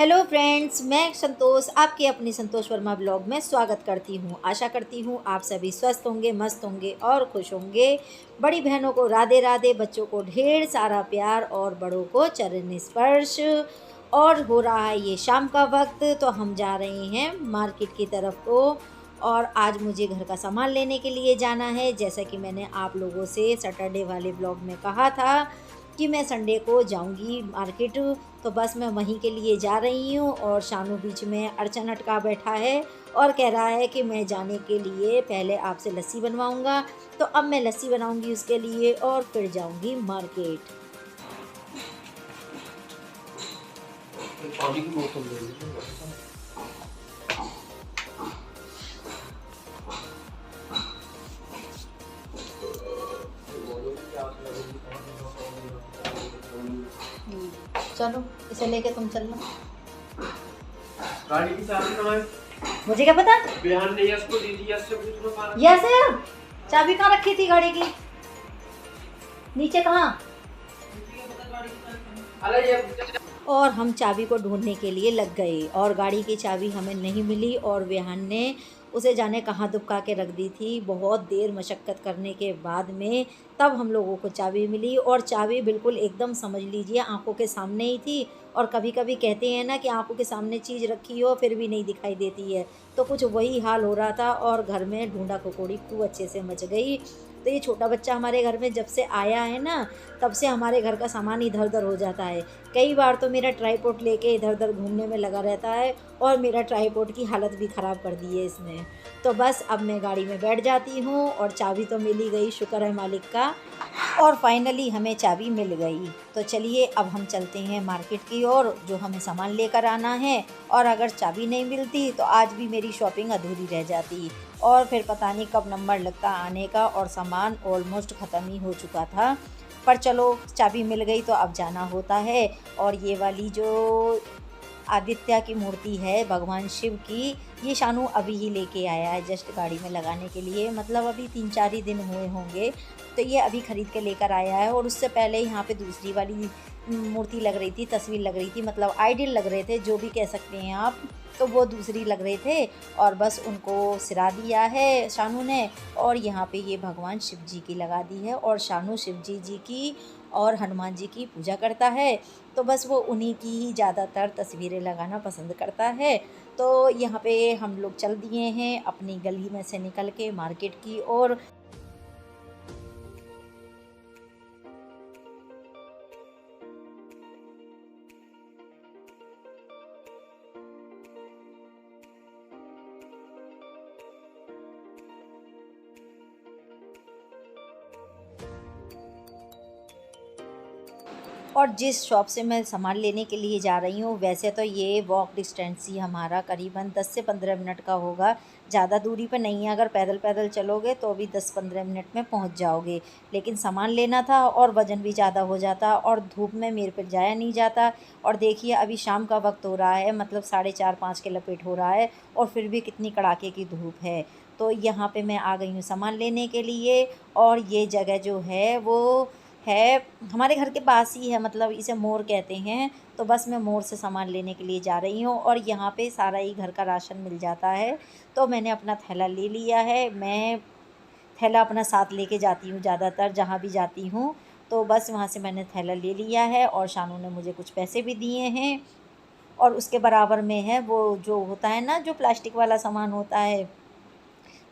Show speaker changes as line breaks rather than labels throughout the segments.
Hello friends, मैं संतोष आपके अपनी संतोष वर्मा ब्लॉग में स्वागत करती हूँ। आशा करती हूँ आप सभी स्वस्थ होंगे, मस्त होंगे और खुश होंगे। बड़ी बहनों को राधे राधे, बच्चों को ढेर सारा प्यार और बड़ों को चरण स्पर्श। और हो रहा है ये शाम का वक्त, तो हम जा रहे हैं मार्केट की तरफ को। और आज मुझे घर का सामान लेने के लिए जाना है। जैसा कि मैंने आप लोगों से सैटरडे वाले ब्लॉग में कहा था कि मैं संडे को जाऊंगी मार्केट, तो बस मैं वहीं के लिए जा रही हूँ। और शानू बीच में अड़चन अटका बैठा है और कह रहा है कि मैं जाने के लिए पहले आपसे लस्सी बनवाऊंगा। तो अब मैं लस्सी बनाऊंगी उसके लिए और फिर जाऊंगी मार्केट।
पानी की बोतल ले लीजिए।
चलो इसे लेके तुम चलो।
गाड़ी की चाबी कहाँ है?
मुझे क्या पता।
बिहान ने यस को दी थी, यस से पूछना पारा।
यस है, चाबी कहाँ रखी थी गाड़ी की? नीचे कहाँ?
अरे ये
और हम चाबी को ढूंढने के लिए लग गए और गाड़ी की चाबी हमें नहीं मिली। और विहान ने उसे जाने कहाँ दुबका के रख दी थी। बहुत देर मशक्क़त करने के बाद में तब हम लोगों को चाबी मिली। और चाबी बिल्कुल एकदम समझ लीजिए आंखों के सामने ही थी। और कभी कभी कहते हैं ना कि आंखों के सामने चीज़ रखी हो फिर भी नहीं दिखाई देती है, तो कुछ वही हाल हो रहा था। और घर में ढूंढा खकोड़ी खूब अच्छे से मच गई। तो ये छोटा बच्चा हमारे घर में जब से आया है ना, तब से हमारे घर का सामान इधर उधर हो जाता है। कई बार तो मेरा ट्राईपॉड लेके इधर उधर घूमने में लगा रहता है और मेरा ट्राईपॉड की हालत भी ख़राब कर दी है इसने। तो बस अब मैं गाड़ी में बैठ जाती हूँ और चाबी तो मिल ही गई, शुक्र है मालिक का। और फाइनली हमें चाबी मिल गई। तो चलिए अब हम चलते हैं मार्केट की ओर, जो हमें सामान लेकर आना है। और अगर चाबी नहीं मिलती तो आज भी मेरी शॉपिंग अधूरी रह जाती और फिर पता नहीं कब नंबर लगता आने का और सामान ऑलमोस्ट ख़त्म ही हो चुका था। पर चलो चाबी मिल गई तो अब जाना होता है। और ये वाली जो आदित्य की मूर्ति है भगवान शिव की, ये शानू अभी ही लेके आया है जस्ट गाड़ी में लगाने के लिए। मतलब अभी 3-4 ही दिन हुए होंगे, तो ये अभी ख़रीद के लेकर आया है। और उससे पहले यहाँ पे दूसरी वाली मूर्ति लग रही थी, तस्वीर लग रही थी, मतलब आइडल लग रहे थे, जो भी कह सकते हैं आप। तो वो दूसरी लग रहे थे और बस उनको सिरा दिया है शानू ने। और यहाँ पे ये भगवान शिव जी की लगा दी है। और शानू शिव जी की और हनुमान जी की पूजा करता है, तो बस वो उन्हीं की ही ज़्यादातर तस्वीरें लगाना पसंद करता है। तो यहाँ पे हम लोग चल दिए हैं अपनी गली में से निकल के मार्केट की ओर। और जिस शॉप से मैं सामान लेने के लिए जा रही हूँ, वैसे तो ये वॉक डिस्टेंस ही हमारा करीबन 10 से 15 मिनट का होगा। ज़्यादा दूरी पर नहीं है, अगर पैदल पैदल चलोगे तो भी 10-15 मिनट में पहुँच जाओगे। लेकिन सामान लेना था और वज़न भी ज़्यादा हो जाता और धूप में मेरे पे जाया नहीं जाता। और देखिए अभी शाम का वक्त हो रहा है, मतलब 4:30-5 के लपेट हो रहा है और फिर भी कितनी कड़ाके की धूप है। तो यहाँ पे मैं आ गई हूँ सामान लेने के लिए। और ये जगह जो है वो है हमारे घर के पास ही है, मतलब इसे मोड़ कहते हैं। तो बस मैं मोड़ से सामान लेने के लिए जा रही हूँ और यहाँ पे सारा ही घर का राशन मिल जाता है। तो मैंने अपना थैला ले लिया है। मैं थैला अपना साथ लेके जाती हूँ ज़्यादातर जहाँ भी जाती हूँ। तो बस वहाँ से मैंने थैला ले लिया है और शानू ने मुझे कुछ पैसे भी दिए हैं। और उसके बराबर में है वो जो होता है ना, जो प्लास्टिक वाला सामान होता है,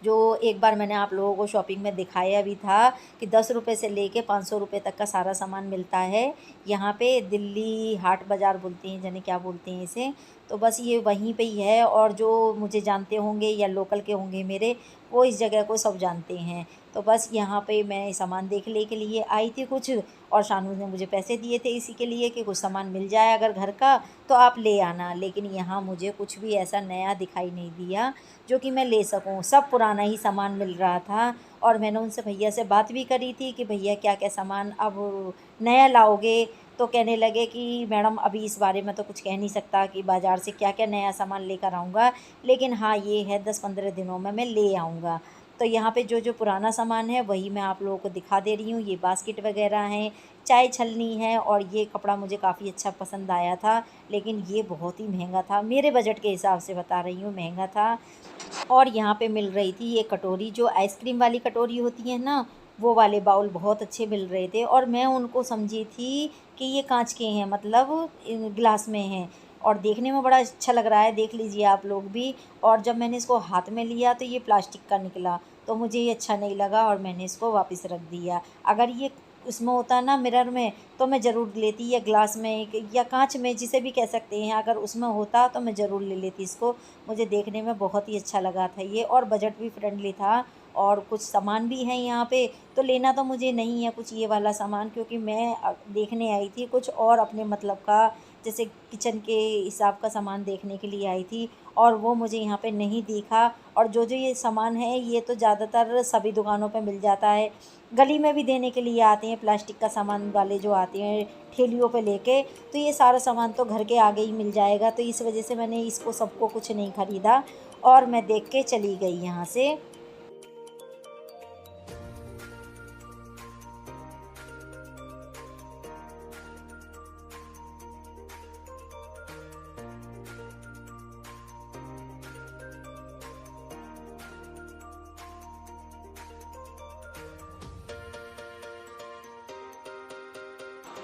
जो एक बार मैंने आप लोगों को शॉपिंग में दिखाया भी था कि 10 रुपये से लेके 500 रुपये तक का सारा सामान मिलता है यहाँ पे। दिल्ली हाट बाज़ार बोलते हैं, जाने क्या बोलते हैं इसे। तो बस ये वहीं पे ही है। और जो मुझे जानते होंगे या लोकल के होंगे मेरे, वो इस जगह को सब जानते हैं। तो बस यहाँ पे मैं सामान देखने के लिए आई थी कुछ। और शानू ने मुझे पैसे दिए थे इसी के लिए कि कुछ सामान मिल जाए अगर घर का तो आप ले आना। लेकिन यहाँ मुझे कुछ भी ऐसा नया दिखाई नहीं दिया जो कि मैं ले सकूँ, सब पुराना ही सामान मिल रहा था। और मैंने उनसे भैया से बात भी करी थी कि भैया क्या क्या सामान अब नया लाओगे। तो कहने लगे कि मैडम अभी इस बारे में तो कुछ कह नहीं सकता कि बाज़ार से क्या क्या नया सामान लेकर आऊँगा, लेकिन हाँ ये है 10-15 दिनों में मैं ले आऊँगा। तो यहाँ पे जो जो पुराना सामान है वही मैं आप लोगों को दिखा दे रही हूँ। ये बास्केट वगैरह हैं, चाय छलनी है। और ये कपड़ा मुझे काफ़ी अच्छा पसंद आया था, लेकिन ये बहुत ही महंगा था, मेरे बजट के हिसाब से बता रही हूँ, महंगा था। और यहाँ पे मिल रही थी ये कटोरी, जो आइसक्रीम वाली कटोरी होती है ना, वो वाले बाउल बहुत अच्छे मिल रहे थे। और मैं उनको समझी थी कि ये कांच के हैं, मतलब ग्लास में हैं, और देखने में बड़ा अच्छा लग रहा है, देख लीजिए आप लोग भी। और जब मैंने इसको हाथ में लिया तो ये प्लास्टिक का निकला, तो मुझे ये अच्छा नहीं लगा और मैंने इसको वापस रख दिया। अगर ये उसमें होता ना, मिरर में, तो मैं ज़रूर लेती, या ग्लास में या कांच में, जिसे भी कह सकते हैं, अगर उसमें होता तो मैं ज़रूर ले लेती इसको। मुझे देखने में बहुत ही अच्छा लगा था ये, और बजट भी फ्रेंडली था। और कुछ सामान भी हैं यहाँ पे, तो लेना तो मुझे नहीं है कुछ ये वाला सामान, क्योंकि मैं देखने आई थी कुछ और अपने मतलब का, जैसे किचन के हिसाब का सामान देखने के लिए आई थी, और वो मुझे यहाँ पे नहीं दिखा। और जो जो ये सामान है, ये तो ज़्यादातर सभी दुकानों पे मिल जाता है, गली में भी देने के लिए आते हैं, प्लास्टिक का सामान वाले जो आते हैं ठेलियों पे लेके। तो ये सारा सामान तो घर के आगे ही मिल जाएगा, तो इस वजह से मैंने इसको सबको कुछ नहीं ख़रीदा, और मैं देख के चली गई यहाँ से।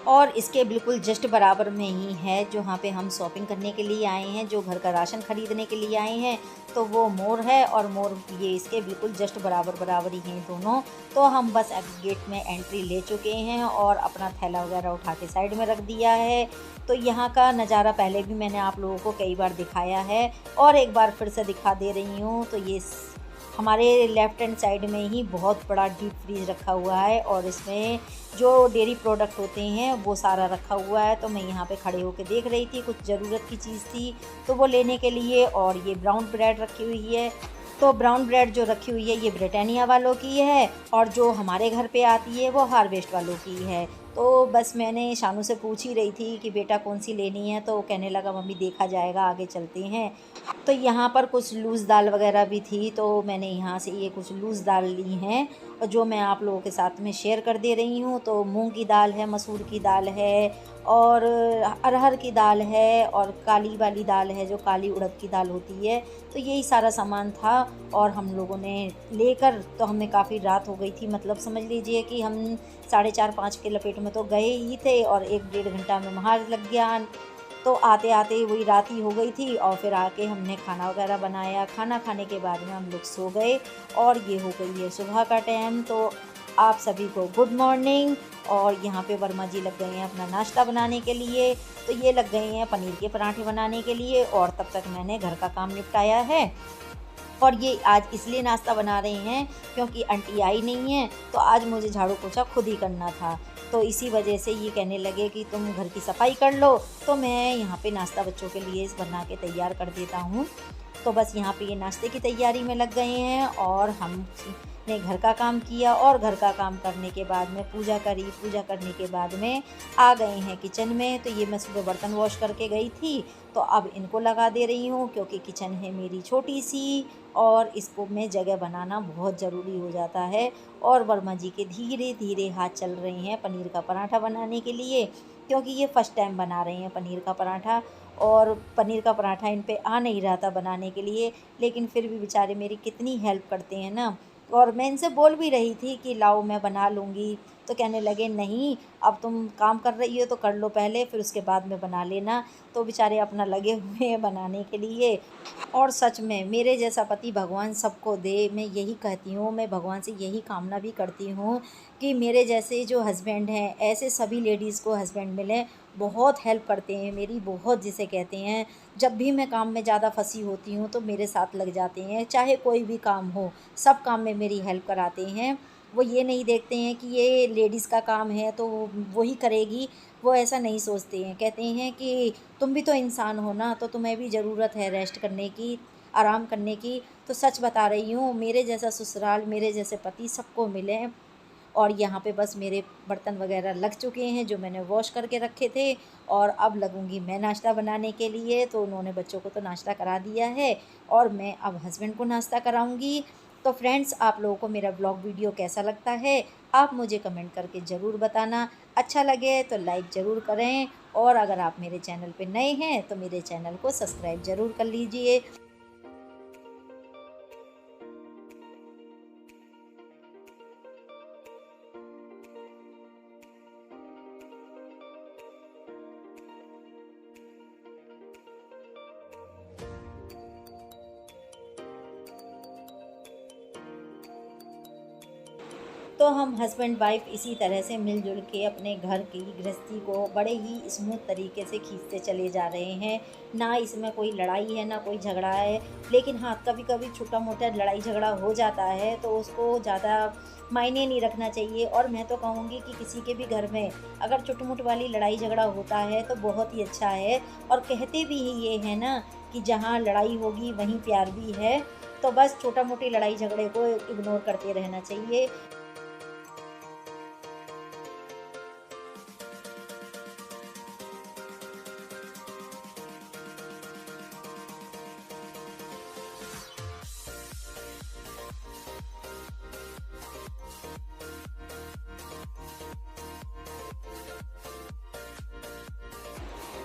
और इसके बिल्कुल जस्ट बराबर में ही है, जहाँ पे हम शॉपिंग करने के लिए आए हैं, जो घर का राशन ख़रीदने के लिए आए हैं, तो वो मोर है, और मोर ये इसके बिल्कुल जस्ट बराबर बराबर ही हैं दोनों। तो हम बस अब गेट में एंट्री ले चुके हैं, और अपना थैला वगैरह उठा के साइड में रख दिया है। तो यहाँ का नज़ारा पहले भी मैंने आप लोगों को कई बार दिखाया है, और एक बार फिर से दिखा दे रही हूँ। तो ये हमारे लेफ़्ट हैंड साइड में ही बहुत बड़ा डीप फ्रीज रखा हुआ है, और इसमें जो डेयरी प्रोडक्ट होते हैं वो सारा रखा हुआ है। तो मैं यहाँ पे खड़े होकर देख रही थी, कुछ ज़रूरत की चीज़ थी तो वो लेने के लिए। और ये ब्राउन ब्रेड रखी हुई है, तो ब्राउन ब्रेड जो रखी हुई है ये ब्रिटानिया वालों की है, और जो हमारे घर पे आती है वो हार्वेस्ट वालों की है। तो बस मैंने शानू से पूछ ही रही थी कि बेटा कौन सी लेनी है, तो कहने लगा मम्मी देखा जाएगा, आगे चलते हैं। तो यहाँ पर कुछ लूज़ दाल वगैरह भी थी, तो मैंने यहाँ से ये कुछ लूज़ दाल ली हैं, और जो मैं आप लोगों के साथ में शेयर कर दे रही हूँ। तो मूंग की दाल है, मसूर की दाल है, और अरहर की दाल है, और काली वाली दाल है जो काली उड़द की दाल होती है। तो यही सारा सामान था, और हम लोगों ने लेकर, तो हमें काफ़ी रात हो गई थी, मतलब समझ लीजिए कि हम 4:30-5 के लपेट में तो गए ही थे, और 1 डेढ़ घंटा में वहाँ लग गया। तो आते आते वही रात ही हो गई थी, और फिर आके हमने खाना वगैरह बनाया। खाना खाने के बाद में हम लोग सो गए, और ये हो गई है सुबह का टाइम। तो आप सभी को गुड मॉर्निंग। और यहाँ पे वर्मा जी लग गए हैं अपना नाश्ता बनाने के लिए, तो ये लग गए हैं पनीर के पराठे बनाने के लिए, और तब तक मैंने घर का काम निपटाया है। और ये आज इसलिए नाश्ता बना रहे हैं क्योंकि आंटी आई नहीं है, तो आज मुझे झाड़ू पोछा खुद ही करना था। तो इसी वजह से ये कहने लगे कि तुम घर की सफाई कर लो, तो मैं यहाँ पे नाश्ता बच्चों के लिए बना के तैयार कर देता हूँ। तो बस यहाँ पे ये नाश्ते की तैयारी में लग गए हैं, और हमने घर का काम किया, और घर का काम करने के बाद में पूजा करी। पूजा करने के बाद में आ गए हैं किचन में। तो ये मैं सुबह बर्तन वॉश करके गई थी, तो अब इनको लगा दे रही हूँ, क्योंकि किचन है मेरी छोटी सी, और इसको में जगह बनाना बहुत ज़रूरी हो जाता है। और वर्मा जी के धीरे धीरे हाथ चल रहे हैं पनीर का पराठा बनाने के लिए, क्योंकि ये फ़र्स्ट टाइम बना रहे हैं पनीर का पराठा, और पनीर का पराठा इन पे आ नहीं रहा था बनाने के लिए, लेकिन फिर भी बेचारे मेरी कितनी हेल्प करते हैं ना। और मैं इनसे बोल भी रही थी कि लाओ मैं बना लूँगी, तो कहने लगे नहीं, अब तुम काम कर रही हो तो कर लो पहले, फिर उसके बाद में बना लेना। तो बेचारे अपना लगे हुए हैं बनाने के लिए। और सच में मेरे जैसा पति भगवान सबको दे, मैं यही कहती हूँ, मैं भगवान से यही कामना भी करती हूँ कि मेरे जैसे जो हस्बैंड हैं, ऐसे सभी लेडीज़ को हस्बैंड मिलें। बहुत हेल्प करते हैं मेरी, बहुत जिसे कहते हैं। जब भी मैं काम में ज़्यादा फंसी होती हूँ तो मेरे साथ लग जाते हैं, चाहे कोई भी काम हो, सब काम में मेरी हेल्प कराते हैं। वो ये नहीं देखते हैं कि ये लेडीज़ का काम है तो वो ही करेगी, वो ऐसा नहीं सोचते हैं। कहते हैं कि तुम भी तो इंसान हो ना, तो तुम्हें भी ज़रूरत है रेस्ट करने की, आराम करने की। तो सच बता रही हूँ, मेरे जैसा ससुराल, मेरे जैसे पति सबको मिले। और यहाँ पे बस मेरे बर्तन वगैरह लग चुके हैं जो मैंने वॉश करके रखे थे, और अब लगूंगी मैं नाश्ता बनाने के लिए। तो उन्होंने बच्चों को तो नाश्ता करा दिया है, और मैं अब हस्बैंड को नाश्ता कराऊंगी। तो फ्रेंड्स, आप लोगों को मेरा ब्लॉग वीडियो कैसा लगता है आप मुझे कमेंट करके ज़रूर बताना। अच्छा लगे तो लाइक ज़रूर करें, और अगर आप मेरे चैनल पे नए हैं तो मेरे चैनल को सब्सक्राइब ज़रूर कर लीजिए। तो हम हस्बैंड वाइफ इसी तरह से मिलजुल के अपने घर की गृहस्थी को बड़े ही स्मूथ तरीके से खींचते चले जा रहे हैं। ना इसमें कोई लड़ाई है, ना कोई झगड़ा है। लेकिन हाँ, कभी कभी छोटा मोटा लड़ाई झगड़ा हो जाता है तो उसको ज़्यादा मायने नहीं रखना चाहिए। और मैं तो कहूँगी कि किसी के भी घर में अगर छोटी मोटी वाली लड़ाई झगड़ा होता है तो बहुत ही अच्छा है। और कहते भी ये है ना कि जहाँ लड़ाई होगी वहीं प्यार भी है। तो बस छोटा मोटी लड़ाई झगड़े को इग्नोर करते रहना चाहिए।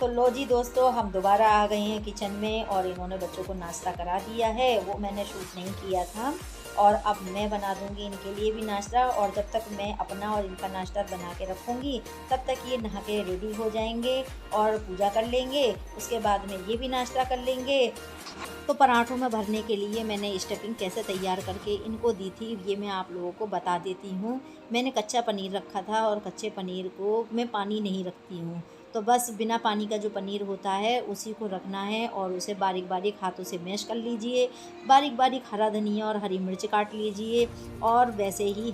तो लो जी दोस्तों, हम दोबारा आ गए हैं किचन में, और इन्होंने बच्चों को नाश्ता करा दिया है। वो मैंने शूट नहीं किया था। और अब मैं बना दूंगी इनके लिए भी नाश्ता। और जब तक मैं अपना और इनका नाश्ता बना के रखूँगी तब तक ये नहा के रेडी हो जाएंगे और पूजा कर लेंगे। उसके बाद में ये भी नाश्ता कर लेंगे। तो पराठों में भरने के लिए मैंने स्टफिंग कैसे तैयार करके इनको दी थी ये मैं आप लोगों को बता देती हूँ। मैंने कच्चा पनीर रखा था, और कच्चे पनीर को मैं पानी नहीं रखती हूँ। तो बस बिना पानी का जो पनीर होता है उसी को रखना है, और उसे बारीक बारीक हाथों से मैश कर लीजिए। बारीक बारीक हरा धनिया और हरी मिर्च काट लीजिए, और वैसे ही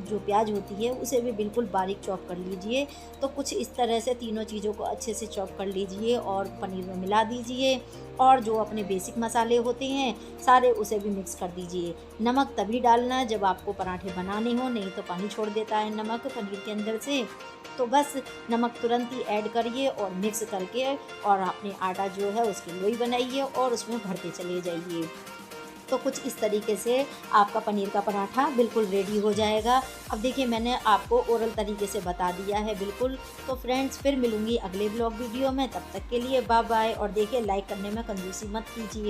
जो प्याज होती है उसे भी बिल्कुल बारीक चॉप कर लीजिए। तो कुछ इस तरह से तीनों चीज़ों को अच्छे से चॉप कर लीजिए और पनीर में मिला दीजिए। और जो अपने बेसिक मसाले होते हैं सारे उसे भी मिक्स कर दीजिए। नमक तभी डालना जब आपको पराठे बनाने हो, नहीं तो पानी छोड़ देता है नमक पनीर के अंदर से। तो बस नमक तुरंत ही ऐड करिए और मिक्स करके और अपने आटा जो है उसकी लोई बनाइए और उसमें भरते चले जाइए। तो कुछ इस तरीके से आपका पनीर का पराठा बिल्कुल रेडी हो जाएगा। अब देखिए, मैंने आपको ओरल तरीके से बता दिया है बिल्कुल। तो फ्रेंड्स, फिर मिलूँगी अगले ब्लॉग वीडियो में। तब तक के लिए बाय बाय। और देखिए, लाइक करने में कंजूसी मत कीजिए।